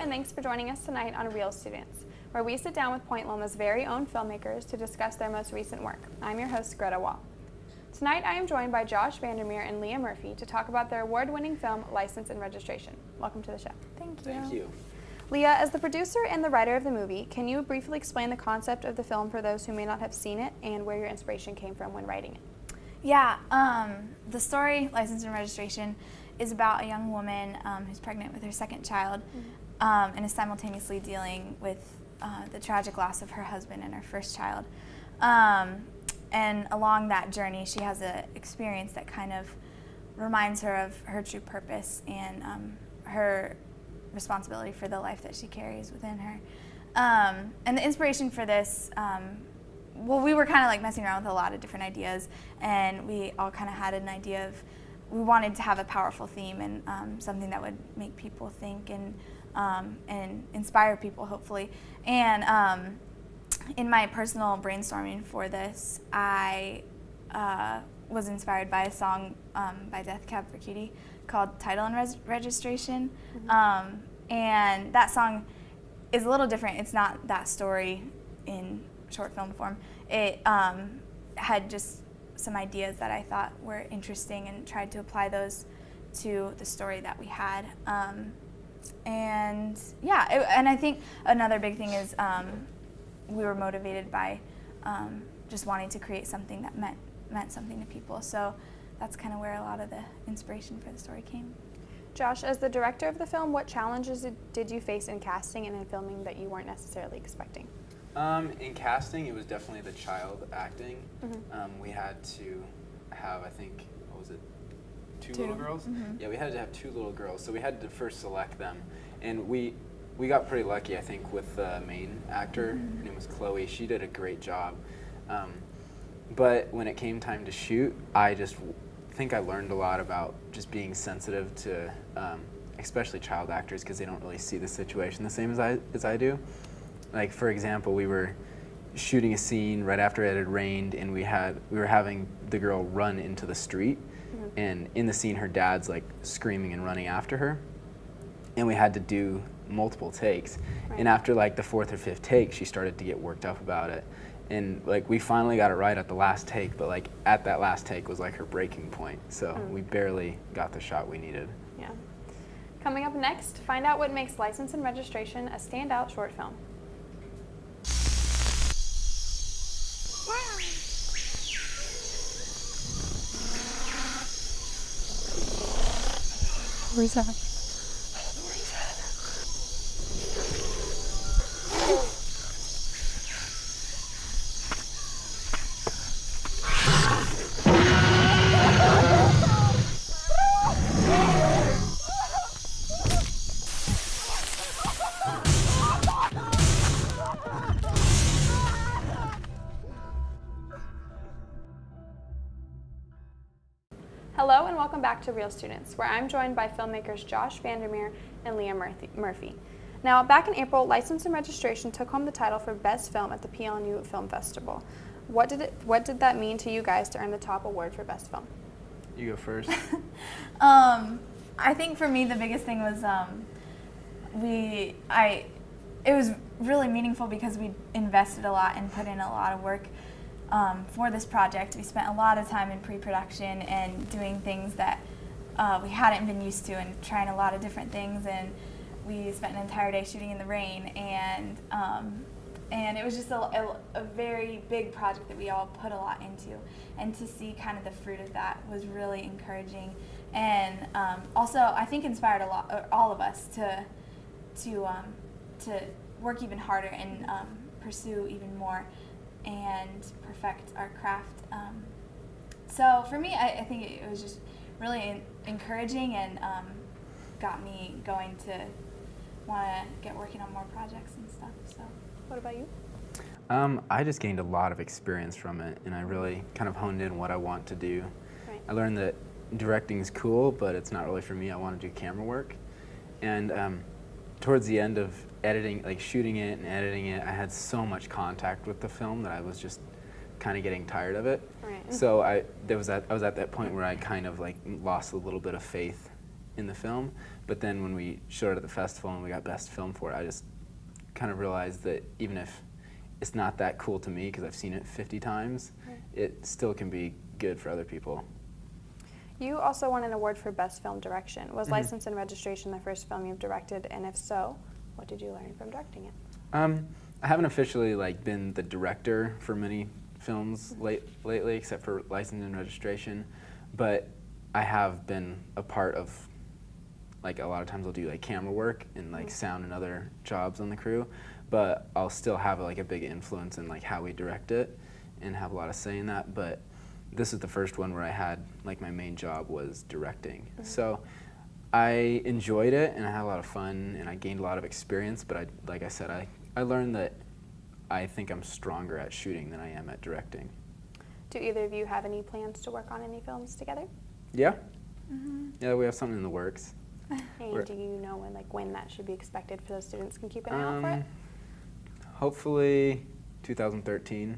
and thanks for joining us tonight on Real Students, where we sit down with Point Loma's very own filmmakers to discuss their most recent work. I'm your host, Greta Wall. Tonight I am joined by Josh Vandermeer and Leah Murphy to talk about their award-winning film, License and Registration. Welcome to the show. Thank you. Thank you. Leah, as the producer and the writer of the movie, can you briefly explain the concept of the film for those who may not have seen it and where your inspiration came from when writing it? Yeah, the story, License and Registration, is about a young woman who's pregnant with her second child and is simultaneously dealing with the tragic loss of her husband and her first child. And along that journey, she has an experience that kind of reminds her of her true purpose and her responsibility for the life that she carries within her. And the inspiration for this, well, we were kind of like messing around with a lot of different ideas, and we all kind of had an idea of, we wanted to have a powerful theme and something that would make people think and inspire people, hopefully. And in my personal brainstorming for this, I was inspired by a song by Death Cab for Cutie called Title and Registration. And that song is a little different. It's not that story in short film form. It had just some ideas that I thought were interesting and tried to apply those to the story that we had. And yeah, and I think another big thing is we were motivated by just wanting to create something that meant something to people. So that's kind of where a lot of the inspiration for the story came. Josh, as the director of the film, what challenges did you face in casting and in filming that you weren't necessarily expecting? In casting, it was definitely the child acting. We had to have, I think, what was it, two little girls? Yeah, we had to have two little girls, so we had to first select them. And we got pretty lucky, I think, with the main actor. Her name was Chloe. She did a great job. But when it came time to shoot, I just think I learned a lot about just being sensitive to especially child actors, because they don't really see the situation the same as I do. Like, for example, we were shooting a scene right after it had rained, and we were having the girl run into the street, and in the scene her dad's like screaming and running after her, and we had to do multiple takes. And after like the fourth or fifth take, she started to get worked up about it, and like we finally got it right at the last take, but like at that last take was like her breaking point, so we barely got the shot we needed. Yeah. Coming up next, find out what makes License and Registration a standout short film. Where's that? Hello and welcome back to Real Students, where I'm joined by filmmakers Josh Vandermeer and Leah Murphy. Now, back in April, License and Registration took home the title for Best Film at the PLNU Film Festival. What did that mean to you guys to earn the top award for Best Film? You go first. I think for me the biggest thing was it was really meaningful because we invested a lot and put in a lot of work for this project. We spent a lot of time in pre-production and doing things that we hadn't been used to and trying a lot of different things, and we spent an entire day shooting in the rain, and it was just a very big project that we all put a lot into, and to see kind of the fruit of that was really encouraging, and also I think inspired all of us to work even harder and pursue even more and perfect our craft. So for me, I think it was just really encouraging and got me going to want to get working on more projects and stuff. So, What about you? I just gained a lot of experience from it, and I really kind of honed in what I want to do. Right. I learned that directing is cool, but it's not really for me. I want to do camera work. And towards the end of editing, like shooting it and editing it, I had so much contact with the film that I was just kind of getting tired of it. Right. So I was at that point where I kind of like lost a little bit of faith in the film. But then when we showed it at the festival and we got best film for it, I just kind of realized that even if it's not that cool to me because I've seen it 50 times, it still can be good for other people. You also won an award for Best Film Direction. Was License and Registration the first film you've directed, and if so, what did you learn from directing it? I haven't officially been the director for many films lately, except for License and Registration, but I have been a part of, a lot of times I'll do camera work and sound and other jobs on the crew, but I'll still have a big influence in how we direct it and have a lot of say in that. But this is the first one where I had my main job was directing. So I enjoyed it and I had a lot of fun and I gained a lot of experience, but like I said, I learned that I think I'm stronger at shooting than I am at directing. Do either of you have any plans to work on any films together? Yeah. Yeah, we have something in the works. And do you know when that should be expected so students can keep an eye out for it? Hopefully 2013,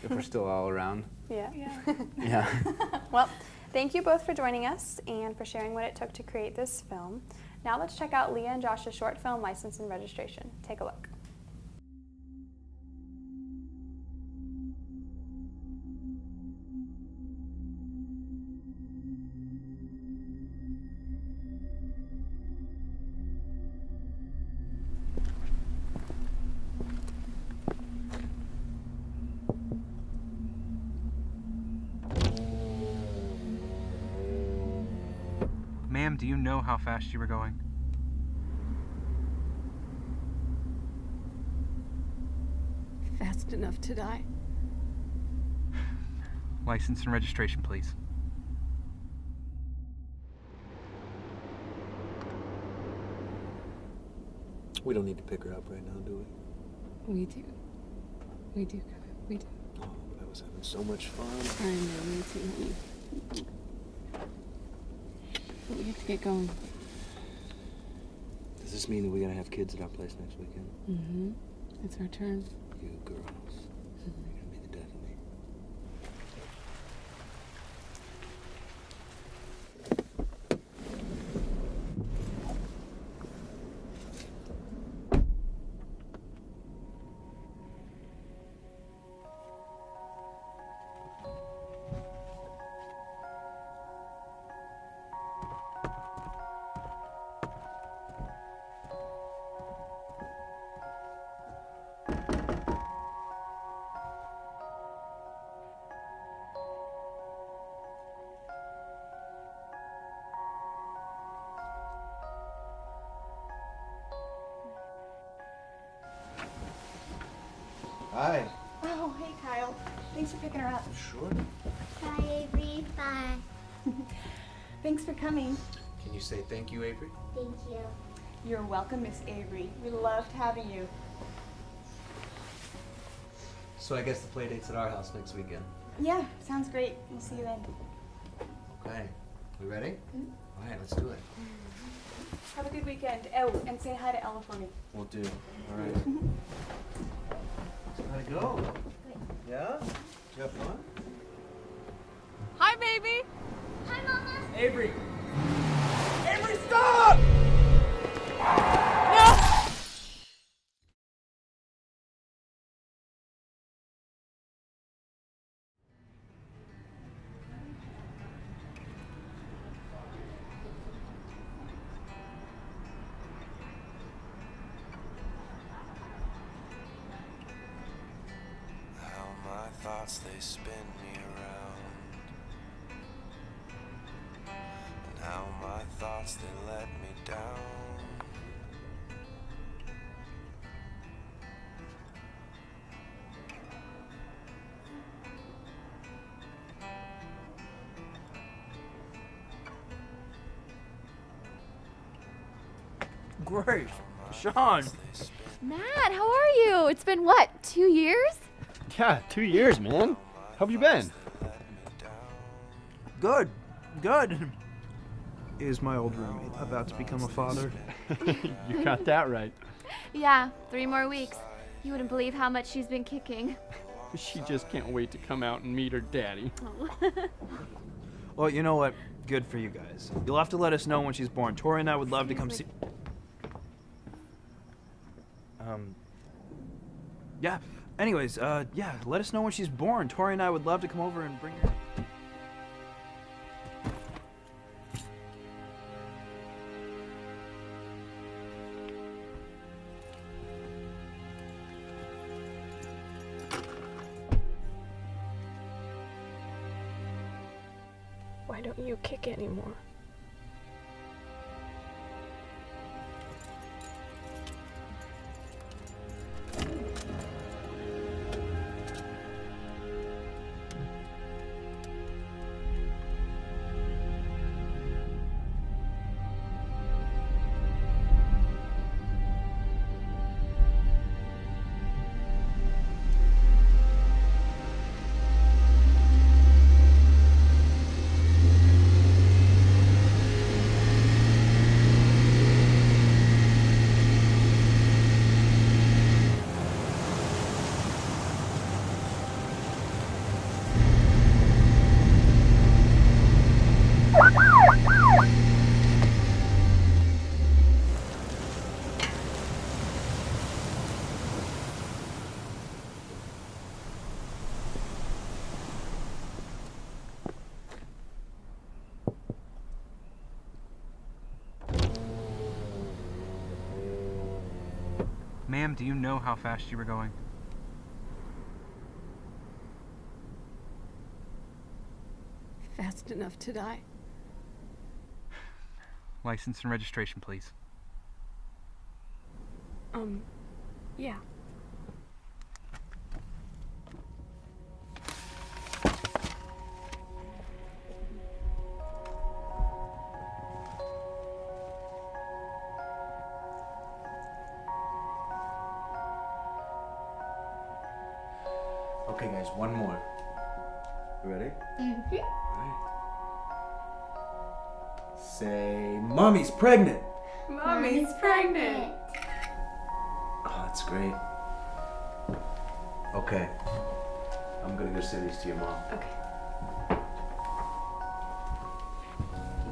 if we're still all around. Yeah. Yeah. Well, thank you both for joining us and for sharing what it took to create this film. Now let's check out Leah and Josh's short film, License and Registration. Take a look. Ma'am, do you know how fast you were going? Fast enough to die. License and registration, please. We don't need to pick her up right now, do we? We do. We do, we do. Oh, I was having so much fun. I know, me too, honey. But we have to get going. Does this mean that we're gonna have kids at our place next weekend? Mm-hmm. It's our turn. You girls, you're gonna be the death of me. Hi. Oh, hey, Kyle. Thanks for picking her up. Sure. Bye, Avery. Bye. Thanks for coming. Can you say thank you, Avery? Thank you. You're welcome, Miss Avery. We loved having you. So I guess the play date's at our house next weekend. Yeah, sounds great. We'll see you then. Okay. We ready? All right, let's do it. Have a good weekend. Oh, and say hi to Ella for me. We'll do. All right. How'd it go? Yeah? Did you have fun? Hi, baby! Hi, Mama. Avery! Avery, stop! How my thoughts they spin me around, and how my thoughts they let me down. Great. Sean. Matt, how are you? It's been what, 2 years? Yeah, 2 years, man. How have you been? Good. Good. Is my old roommate about to become a father? You got that right. Yeah, 3 more weeks. You wouldn't believe how much she's been kicking. She just can't wait to come out and meet her daddy. Well, you know what? Good for you guys. You'll have to let us know when she's born. Tori and I would love to come see... Yeah. Anyways, yeah, let us know when she's born. Tori and I would love to come over and bring her... Why don't you kick anymore? Ma'am, do you know how fast you were going? Fast enough to die. License and registration, please. Yeah. Okay, guys, one more. You ready? Mm-hmm. All right. Say, Mommy's pregnant. Mommy's pregnant. Oh, that's great. Okay. I'm gonna go say these to your mom. Okay.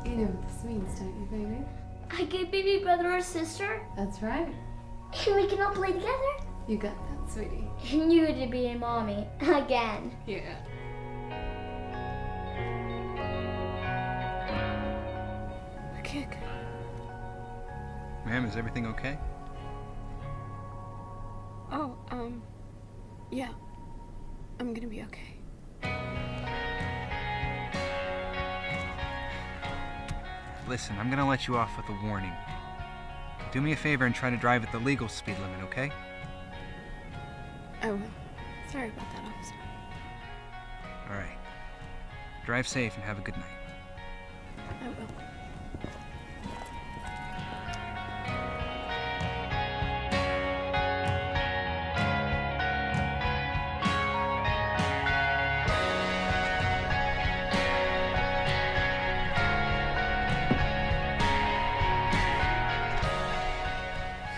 You know what this means, don't you, baby? I get baby brother or sister, That's right. and we can all play together. You got that, sweetie. And you to be a mommy again. Yeah. A kick. Ma'am, is everything okay? Oh, yeah. I'm gonna be okay. Listen, I'm gonna let you off with a warning. Do me a favor and try to drive at the legal speed limit, okay? I will. Sorry about that, officer. All right. Drive safe and have a good night. I will.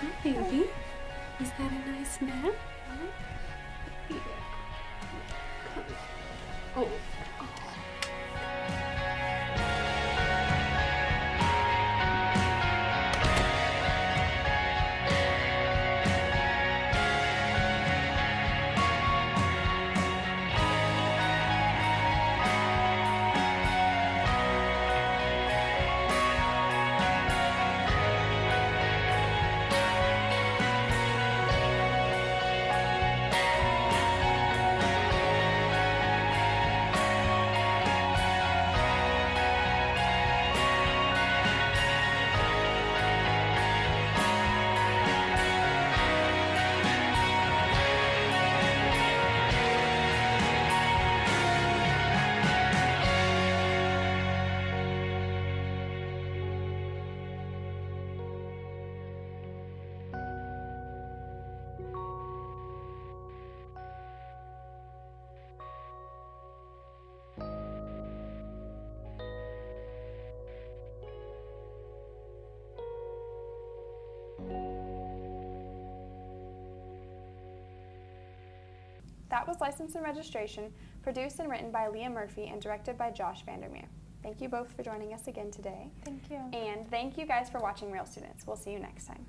Hi, baby. Is that a nice man? Oh. That was License and Registration, produced and written by Leah Murphy and directed by Josh Vandermeer. Thank you both for joining us again today. Thank you. And thank you guys for watching Real Students. We'll see you next time.